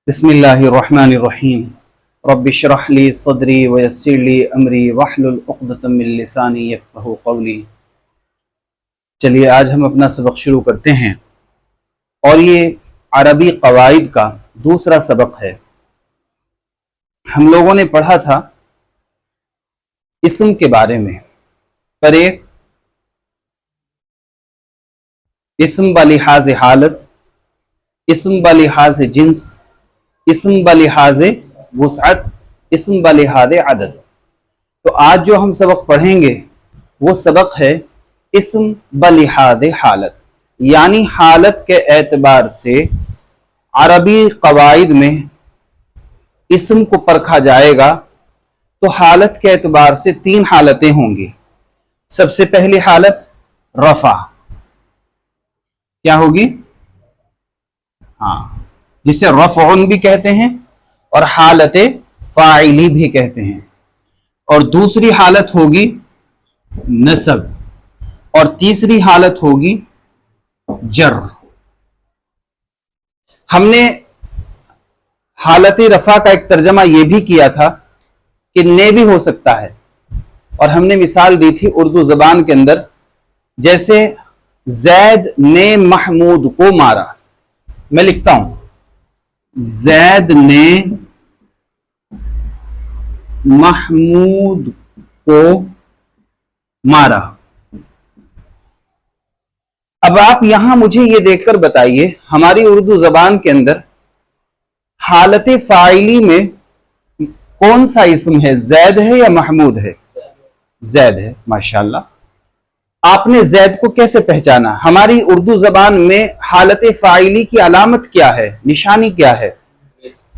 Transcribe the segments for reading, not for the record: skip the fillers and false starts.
بسم اللہ الرحمن الرحیم رب اشرح لی صدری ویسر لی امری واحلل عقدۃ من لسانی یفقہوا قولی۔ چلیے آج ہم اپنا سبق شروع کرتے ہیں، اور یہ عربی قواعد کا دوسرا سبق ہے۔ ہم لوگوں نے پڑھا تھا اسم کے بارے میں، پر ایک اسم بلحاظ حالت، اسم بلحاظ جنس، اسم بلحاظ وسعت، اسم بلحاظ عدد۔ تو آج جو ہم سبق پڑھیں گے وہ سبق ہے اسم بلحاظ حالت، یعنی حالت کے اعتبار سے عربی قواعد میں اسم کو پرکھا جائے گا تو حالت کے اعتبار سے تین حالتیں ہوں گی۔ سب سے پہلی حالت رفع، کیا ہوگی؟ جسے رفعن بھی کہتے ہیں اور حالت فاعلی بھی کہتے ہیں۔ اور دوسری حالت ہوگی نصب، اور تیسری حالت ہوگی جر۔ ہم نے حالت رفع کا ایک ترجمہ یہ بھی کیا تھا کہ نے بھی ہو سکتا ہے، اور ہم نے مثال دی تھی اردو زبان کے اندر، جیسے زید نے محمود کو مارا۔ میں لکھتا ہوں زید نے محمود کو مارا۔ اب آپ یہاں مجھے یہ دیکھ کر بتائیے، ہماری اردو زبان کے اندر حالت فاعلی میں کون سا اسم ہے؟ زید ہے یا محمود ہے؟ زید ہے، ماشاءاللہ۔ آپ نے زید کو کیسے پہچانا؟ ہماری اردو زبان میں حالت فاعلی کی علامت کیا ہے، نشانی کیا ہے؟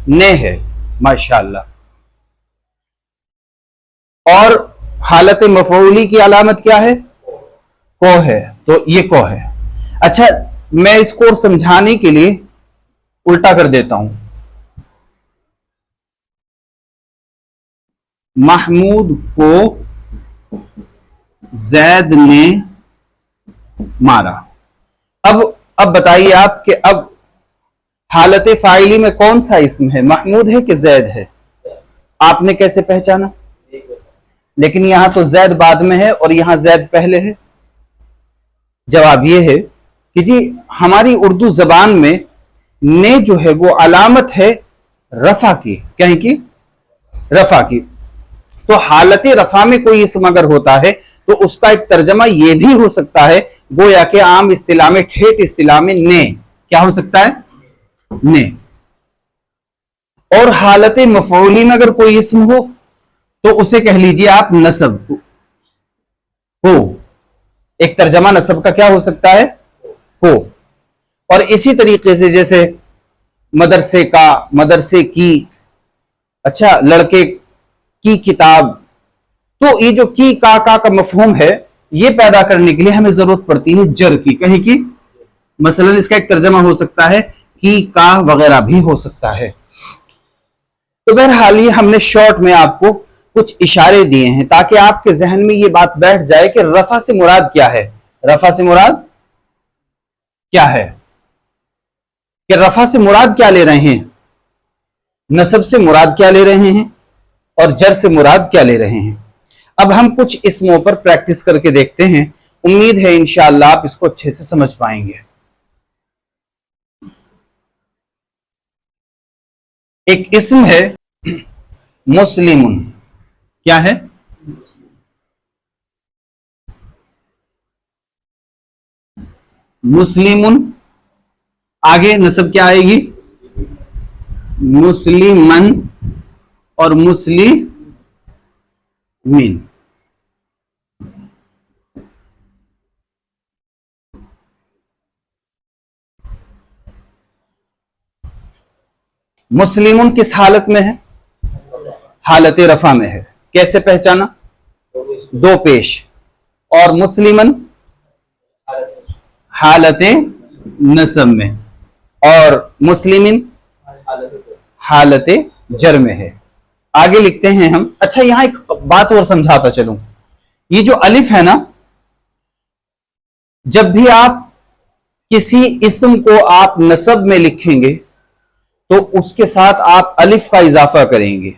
نے ہے، ماشاءاللہ۔ اور حالت مفعولی کی علامت کیا ہے؟ کو ہے، تو یہ کو ہے۔ اچھا، میں اس کو سمجھانے کے لیے الٹا کر دیتا ہوں۔ محمود کو زید نے مارا۔ اب بتائیے آپ کہ اب حالت فاعلی میں کون سا اسم ہے، محمود ہے کہ زید ہے؟ آپ نے کیسے پہچانا؟ لیکن یہاں تو زید بعد میں ہے اور یہاں زید پہلے ہے۔ جواب یہ ہے کہ جی ہماری اردو زبان میں نے جو ہے وہ علامت ہے رفع کی، کہیں کی؟ رفع کی۔ تو حالت رفع میں کوئی اسم اگر ہوتا ہے تو اس کا ایک ترجمہ یہ بھی ہو سکتا ہے، گویا کہ عام اصطلاح میں، ٹھیٹ اصطلاح میں، نے کیا ہو سکتا ہے؟ نے۔ اور حالت مفعولی میں اگر کوئی اسم ہو تو اسے کہہ لیجئے آپ نصب ہو۔ ایک ترجمہ نصب کا کیا ہو سکتا ہے؟ ہو۔ اور اسی طریقے سے جیسے مدرسے کا، مدرسے کی، اچھا لڑکے کی کتاب، تو یہ جو کی کا مفہوم ہے، یہ پیدا کرنے کے لیے ہمیں ضرورت پڑتی ہے جر کی، کہیں کی؟ مثلا اس کا ایک ترجمہ ہو سکتا ہے کی کا وغیرہ بھی ہو سکتا ہے۔ تو بہرحال یہ ہم نے شارٹ میں آپ کو کچھ اشارے دیے ہیں تاکہ آپ کے ذہن میں یہ بات بیٹھ جائے کہ رفع سے مراد کیا ہے۔ رفع سے مراد کیا ہے؟ کہ رفع سے مراد کیا لے رہے ہیں، نصب سے مراد کیا لے رہے ہیں، اور جر سے مراد کیا لے رہے ہیں۔ اب ہم کچھ اسموں پر پریکٹس کر کے دیکھتے ہیں، امید ہے انشاءاللہ آپ اس کو اچھے سے سمجھ پائیں گے۔ ایک اسم ہے مسلم، کیا ہے؟ مسلم، آگے نسب کیا آئے گی؟ مسلمن اور مسلمین۔ مسلمن کس حالت میں ہے؟ حالت رفع میں ہے۔ کیسے پہچانا؟ دو پیش۔ اور مسلمن حالت نصب میں، اور مسلمین حالت جر میں ہے۔ آگے لکھتے ہیں ہم۔ اچھا یہاں ایک بات اور سمجھاتا چلوں، یہ جو الف ہے نا، جب بھی آپ کسی اسم کو آپ نسب میں لکھیں گے तो उसके साथ आप अलिफ का इजाफा करेंगे,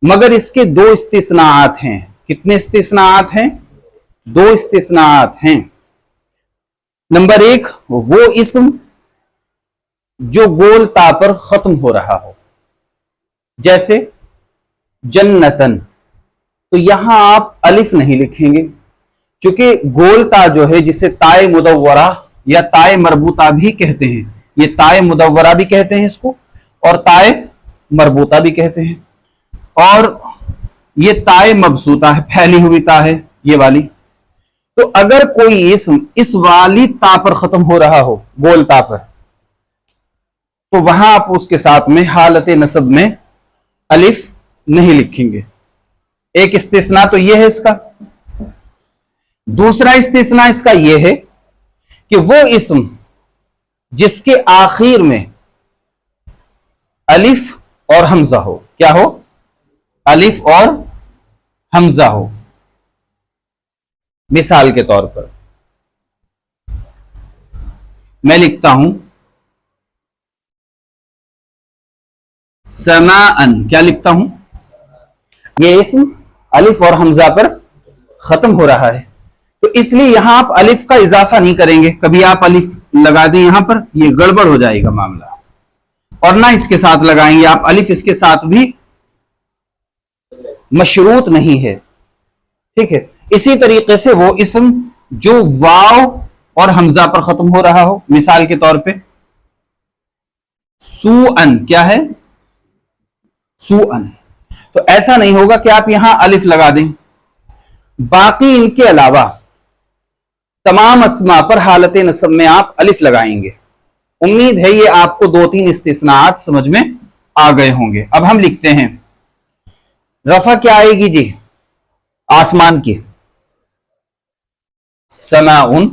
मगर इसके दो इस्तिस्नाआत हैं। कितने इस्तिस्नाआत हैं? दो इस्तिस्नाआत हैं। नंबर एक, वो इस्म जो गोल ता पर खत्म हो रहा हो, जैसे जन्नतन, तो यहां आप अलिफ नहीं लिखेंगे, क्योंकि गोल ता जो है जिसे ताए मुदव्वरा या ताए मरबूता भी कहते हैं, ये ताए मुदव्वरा भी कहते हैं इसको और ताए मरबूता भी कहते हैं, और ये ताए मबसूता है, फैली हुई ता है ये वाली। तो अगर कोई इस्म इस वाली ता पर खत्म हो रहा हो, गोल ता पर, तो वहां आप उसके साथ में हालत नसब में अलिफ नहीं लिखेंगे। एक इस्तिस्ना तो यह है इसका। दूसरा इस्तिस्ना इसका यह है कि वो इस्म जिसके आखिर में अलिफ और हमजा हो, क्या हो? अलिफ और हमजा हो। मिसाल के तौर पर मैं लिखता हूं समाअन, क्या लिखता हूं? ये इस्म अलिफ और हमजा पर खत्म हो रहा है, तो इसलिए यहां आप अलिफ का इजाफा नहीं करेंगे। कभी आप अलिफ लगा दें यहां पर, ये गड़बड़ हो जाएगा मामला, और ना इसके साथ लगाएंगे आप अलिफ, इसके साथ भी मशरूत नहीं है, ठीक है। इसी तरीके से वो इस्म जो वाव और हमजा पर खत्म हो रहा हो, मिसाल के तौर पे सूअन, क्या है? सूअन, तो ऐसा नहीं होगा कि आप यहां अलिफ लगा दें। बाकी इनके अलावा तमाम अस्मा पर हालत नसब में आप अलिफ लगाएंगे। उम्मीद है ये आपको दो तीन इस्तिस्नाआत समझ में आ गए होंगे। अब हम लिखते हैं रफा क्या आएगी जी? आसमान की। समाउन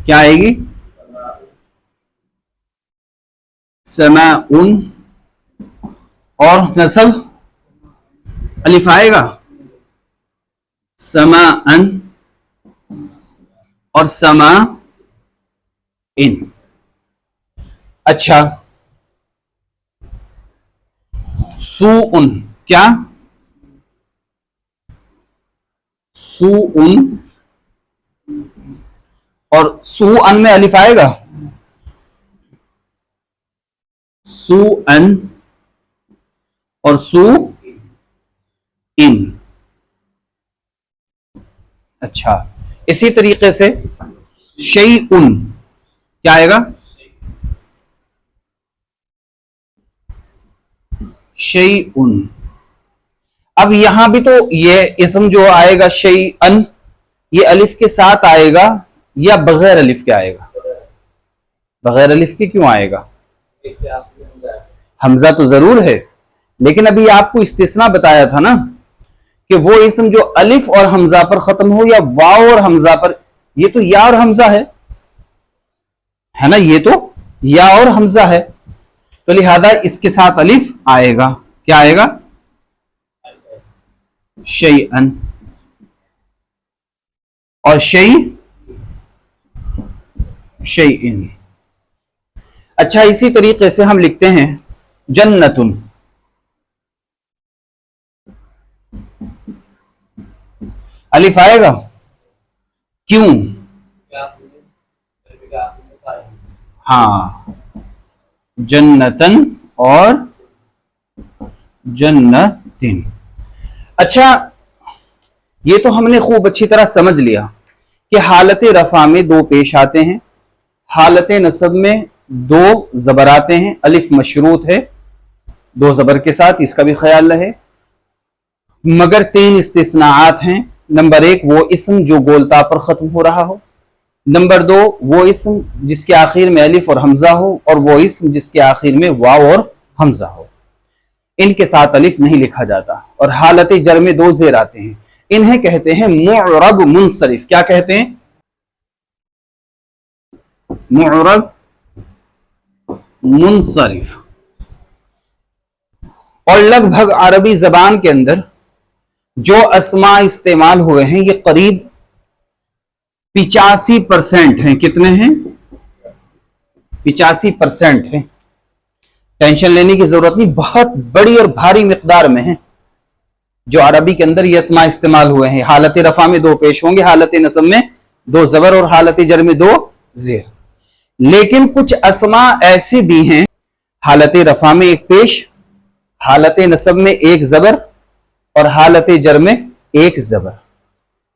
क्या आएगी? समाउन, और नसब अलिफ आएगा, समाअन और समा इन। अच्छा, सूउन, क्या? सूउन, और सूअन में अलिफ आएगा, सूअन और सू इन। अच्छा, इसी तरीके से शैउन क्या आएगा? शैउन। अब यहां भी तो ये इस्म जो आएगा शैअन, ये अलिफ के साथ आएगा या बगैर अलिफ के आएगा? बगैर अलिफ के क्यों आएगा? हमजा तो जरूर है, लेकिन अभी आपको इस्तिस्ना बताया था ना कि वो इस्म जो अलिफ और हमजा पर खत्म हो या वाव और हमजा पर, ये तो या और हमजा है ना, ये तो या और हमजा है, तो लिहाजा इसके साथ अलिफ आएगा। क्या आएगा? शैअन, और शैइन। अच्छा, इसी तरीके से हम लिखते हैं जन्नतुन। अलिफ आएगा, क्यों? हाँ, जन्नतन और जन्नतिन। अच्छा, ये तो हमने खूब अच्छी तरह समझ लिया कि हालत रफा में दो पेश आते हैं, हालत नसब में दो जबर आते हैं, अलिफ मशरूत है दो जबर के साथ, इसका भी ख्याल रहे, मगर तीन इस्तिस्नाआत हैं। नंबर एक, वो इस्म जो गोलता पर खत्म हो रहा हो। नंबर दो, वो इस्म जिसके आखिर में अलिफ और हमजा हो, और वो इस्म जिसके आखिर में वाव और हमजा हो। इनके साथ अलिफ नहीं लिखा जाता। और हालत जर में दो जेर आते हैं, इन्हें कहते हैं मुअरब मुनसरिफ। क्या कहते हैं? मुअरब मुनसरिफ। और लगभग अरबी जबान के अंदर जो अस्मा इस्तेमाल हुए हैं, ये करीब 85% हैं। कितने हैं? 85% हैं। टेंशन लेने की जरूरत नहीं, बहुत बड़ी और भारी मिकदार में है जो अरबी के अंदर ये अस्मा इस्तेमाल हुए हैं। हालत रफा में 2 पेश होंगे, हालत नसब में 2 जबर और हालत जर में 2 जेर। लेकिन कुछ अस्मा ऐसे भी हैं हालत रफा में 1 पेश, हालत नसब में 1 जबर और हालत जर में 1 जबर।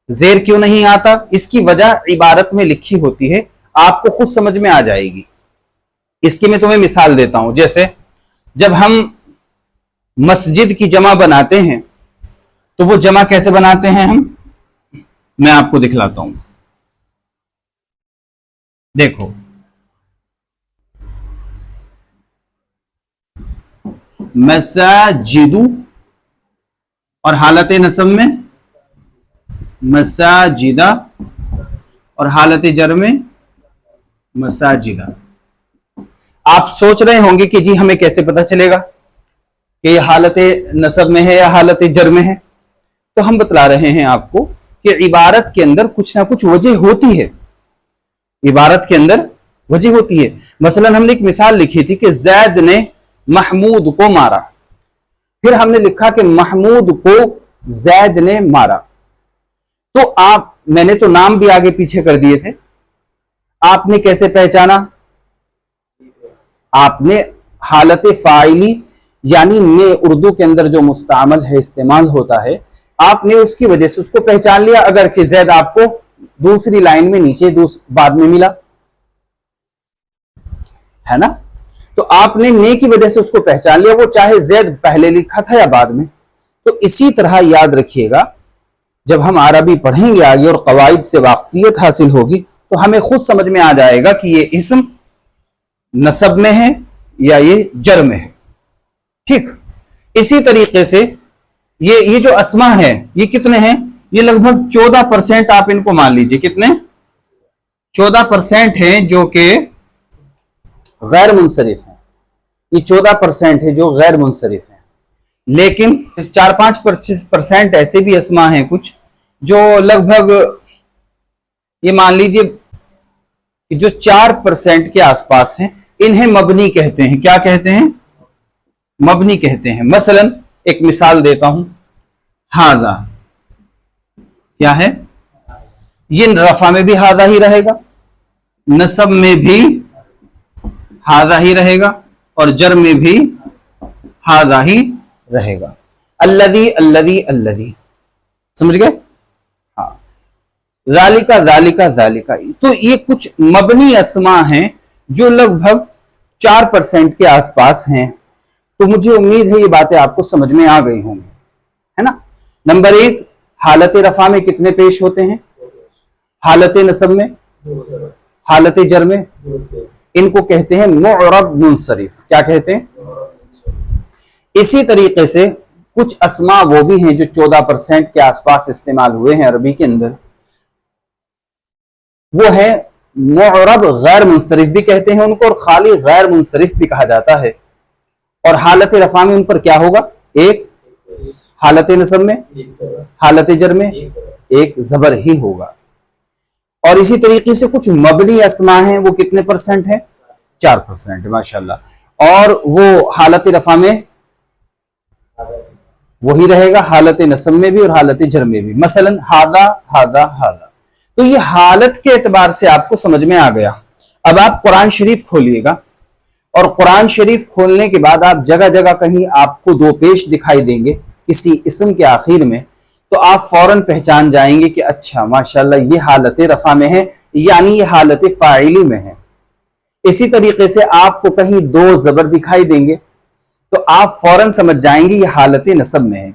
जेर क्यों नहीं आता? इसकी वजह इबारत में लिखी होती है, आपको खुद समझ में आ जाएगी। इसकी मैं तुम्हें मिसाल देता हूं। जैसे जब हम मस्जिद की जमा बनाते हैं तो वो जमा कैसे बनाते हैं हम, मैं आपको दिखलाता हूं। देखो, मसाजिदु और हालत नसब में मसाजिदा और हालत जर में मसाजिदा। आप सोच रहे होंगे कि जी हमें कैसे पता चलेगा कि ये हालत नसब में है या हालत जर में है। तो हम बतला रहे हैं आपको कि इबारत के अंदर कुछ ना कुछ वजह होती है, इबारत के अंदर वजह होती है। मसलन हमने एक मिसाल लिखी थी कि जैद ने महमूद को मारा, फिर हमने लिखा कि महमूद को जैद ने मारा। तो मैंने तो नाम भी आगे पीछे कर दिए थे, आपने कैसे पहचाना? आपने हालत फाइली यानी ने उर्दू के अंदर जो मुस्तामल है, इस्तेमाल होता है, आपने उसकी वजह से उसको पहचान लिया। अगरचे जैद आपको दूसरी लाइन में नीचे बाद में मिला है ना, तो आपने ने की वजह से उसको पहचान लिया, वो चाहे जैद पहले लिखा था या बाद में। तो इसी तरह याद रखिएगा, जब हम अरबी पढ़ेंगे आगे और कवाइद से वाक़फियत हासिल होगी तो हमें खुद समझ में आ जाएगा कि ये इस्म नसब में है या ये जर में है। ठीक इसी तरीके से ये जो अस्मा है ये कितने हैं? ये लगभग 14% आप इनको मान लीजिए। कितने? 14% हैं जो कि गैर मुनसरिफ हैं। ये 14% है जो गैर मुनसरिफ हैं। लेकिन 4-5% ऐसे भी अस्मा हैं कुछ जो लगभग ये मान लीजिए कि जो 4% के आसपास हैं, इन्हें मबनी कहते हैं। क्या कहते हैं? मबनी कहते हैं। मसलन एक मिसाल देता हूं, हादा क्या है? ये रफा में भी हादा ही रहेगा, नसब में भी हादा ही रहेगा और जर में भी हादा ही रहेगा। अल्लदी अल्लदी अल्लदी, समझ गए? हाँ, जालिका जालिका जालिका। तो ये कुछ मबनी अस्मा हैं जो लगभग 4% के आसपास हैं। तो मुझे उम्मीद है ये बातें आपको समझ में आ गई होंगी, है ना। नंबर 1, हालत रफा में कितने पेश होते हैं? हालत नसब में, हालत जर में, इनको कहते हैं मुअरब मुनसरिफ। क्या कहते हैं? इसी तरीके से कुछ अस्मा वो भी हैं जो 14% के आसपास इस्तेमाल हुए हैं अरबी के अंदर, वो है मुअरब गैर मुनसरिफ भी कहते हैं उनको, और खाली गैर मुनसरिफ भी कहा जाता है। और हालत रफा में उन पर क्या होगा? 1, हालत नसब में, हालत जर में 1 जबर ही होगा। और इसी तरीके से कुछ मबनी अस्मा हैं, वो कितने परसेंट है? 4%, माशाल्लाह। और वो हालत रफा में वही रहेगा, हालत नसब में भी और हालत जर में भी। मसलन हादा हादा हादा। तो ये हालत के एतबार से आपको समझ में आ गया। अब आप कुरान शरीफ खोलिएगा और कुरान शरीफ खोलने के बाद आप जगह जगह कहीं आपको 2 पेश दिखाई देंगे किसी इस्म के आखिर में, तो आप फौरन पहचान जाएंगे कि अच्छा माशाल्लाह ये हालत रफा में है, यानी ये हालत फाइली में है। इसी तरीके से आपको कहीं 2 जबर दिखाई देंगे तो आप फौरन समझ जाएंगे ये हालत नसब में है।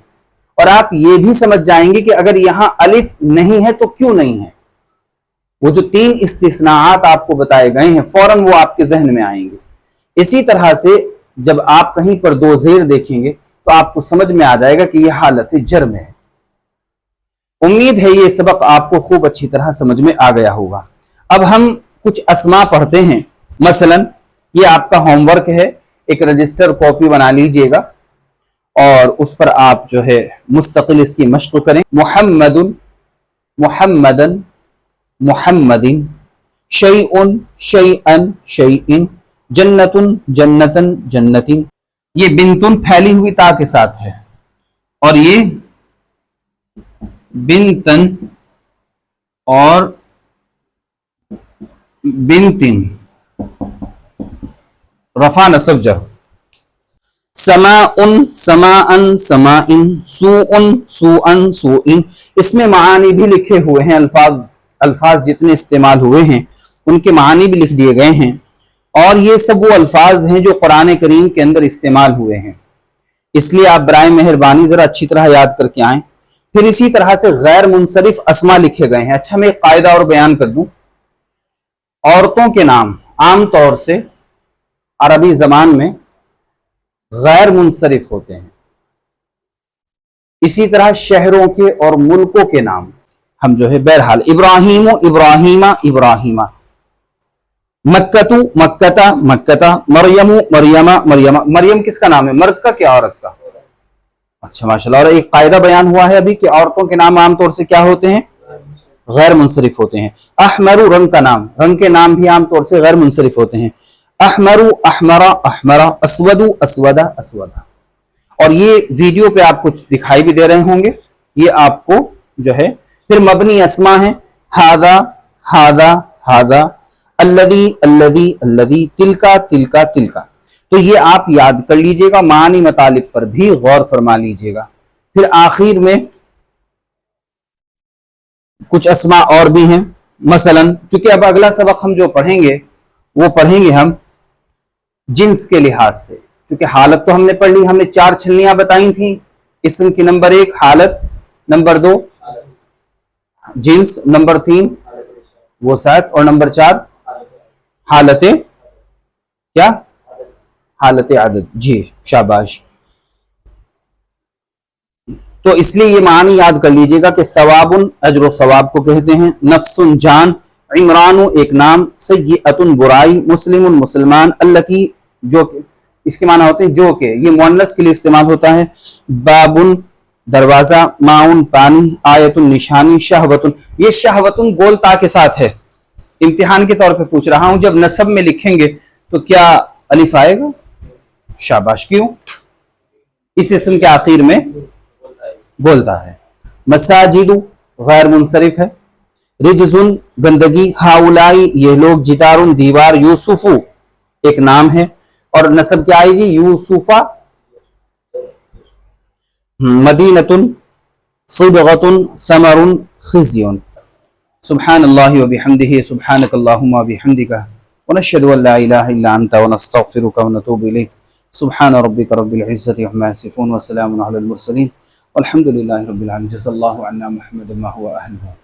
और आप ये भी समझ जाएंगे कि अगर यहां अलिफ नहीं है तो क्यों नहीं है। वो जो 3 इस्तिस्नाआत आपको बताए गए हैं फौरन वो आपके जहन में आएंगे। इसी तरह से जब आप कहीं पर 2 जेर देखेंगे तो आपको समझ में आ जाएगा कि यह हालत जर में है। उम्मीद है ये सबक आपको खूब अच्छी तरह समझ में आ गया होगा। अब हम कुछ अस्मा पढ़ते हैं। मसलन ये आपका होमवर्क है, एक रजिस्टर कॉपी बना लीजिएगा और उस पर आप जो है मुस्तकिल इसकी मश्क करें। मुहम्मदुन मुहम्मदन मुहम्मदिन, शैउन शैअन शैइन, जन्नतुन जन्नतन जन्नतिन, ये बिनतुन फैली हुई ता के साथ है, और ये बिनतन और बिनतिन, रफा नसब जर। समाउन समाअन समाइन, सूउन सूअन सूइन, इसमें मानी भी लिखे हुए हैं, अल्फाज जितने इस्तेमाल हुए हैं उनके मानी भी लिख दिए गए हैं, और ये सब वो अल्फाज हैं जो कुरान करीम के अंदर इस्तेमाल हुए हैं। इसलिए आप बराए मेहरबानी जरा अच्छी तरह याद करके आएं। फिर इसी तरह से गैर मुनसरिफ अस्मा लिखे गए हैं। अच्छा, मैं एक कायदा और बयान कर दूं, औरतों के नाम आम तौर से अरबी जबान में गैर मुनसरिफ होते हैं। इसी तरह शहरों के और मुल्कों के नाम हम जो है, बहरहाल इब्राहिमो इब्राहिमा इब्राहिमा, मक्कतु मक्कता मक्कता, मरियमु मरियमा मरियमा। मरियम किसका नाम है, मर्द का क्या औरत का? अच्छा माशाल्लाह। और एक कायदा बयान हुआ है अभी कि औरतों के नाम आमतौर से क्या होते हैं, गैर मुनसरिफ होते हैं। अहमरु रंग का नाम, रंग के नाम भी आमतौर से गैर मुनसरिफ होते हैं। अहमरु अहमरा अहमरा, अस्वदु अस्वदा अस्वदा। और ये वीडियो पे आपको दिखाई भी दे रहे होंगे, ये आपको जो है। फिर मबनी अस्मा है, हादा हादा हादा, अल्लदी अल्लदी अल्लदी, तिलका तिलका तिलका। तो ये आप याद कर लीजिएगा, मानी मतालिब पर भी गौर फरमा लीजिएगा। फिर आखिर में कुछ अस्मा और भी हैं, मसलन चूंकि अब अगला सबक हम जो पढ़ेंगे वो पढ़ेंगे हम जिन्स के लिहाज से। क्योंकि हालत तो हमने पढ़ ली, हमने 4 छलनियां बताई थी इसम की। नंबर 1 हालत, नंबर 2 जिन्स, नंबर 3 वो साथ, और नंबर 4 हालते क्या, हालते आदत। जी शाबाश। तो इसलिए ये मानी याद कर लीजिएगा कि सवाबुन अजर सवाब को कहते हैं, नफ्सुन जान, इमरानु एक नाम, सय्यअतुन बुराई, मुस्लिमुन मुसलमान, अल्लती जो इसके माना होते हैं जो के, ये मुअन्नस के लिए इस्तेमाल होता है। बाबुन दरवाजा, माउन पानी, आयतुन निशानी, शहवतुन, ये शहवतुन गोलता के साथ है। इम्तिहान के तौर पे पूछ रहा हूं, जब नसब में लिखेंगे तो क्या अलिफ आएगा? शाबाश। क्यों? इस इस्म के आखिर में बोलता है। मसाजिदु गैर मुनसरिफ है। रिजजुन गंदगी, हाउलाई ये लोग, जिदारुन दीवार, यूसुफु एक नाम है, और नसब क्या आएगी? यूसुफा। मदीनतुन सिबगतुन समरुन खिज़युन। सुब्हानल्लाहि व बिहम्दिही, सुब्हानकल्लाहुम्मा व बिहम्दिका, व नशहदु अन ला इलाहा इल्ला अंता व नस्तगफिरुका व नतूबु इलैक। सुब्हान रब्बिका रब्बिल इज्जति अम्मा यसिफून व सलामुन अलल मुरसलीन वल्हम्दुलिल्लाहि रब्बिल आलमीन। जज़ाल्लाहु अन्ना मुहम्मदन व हुवा अहलुहु।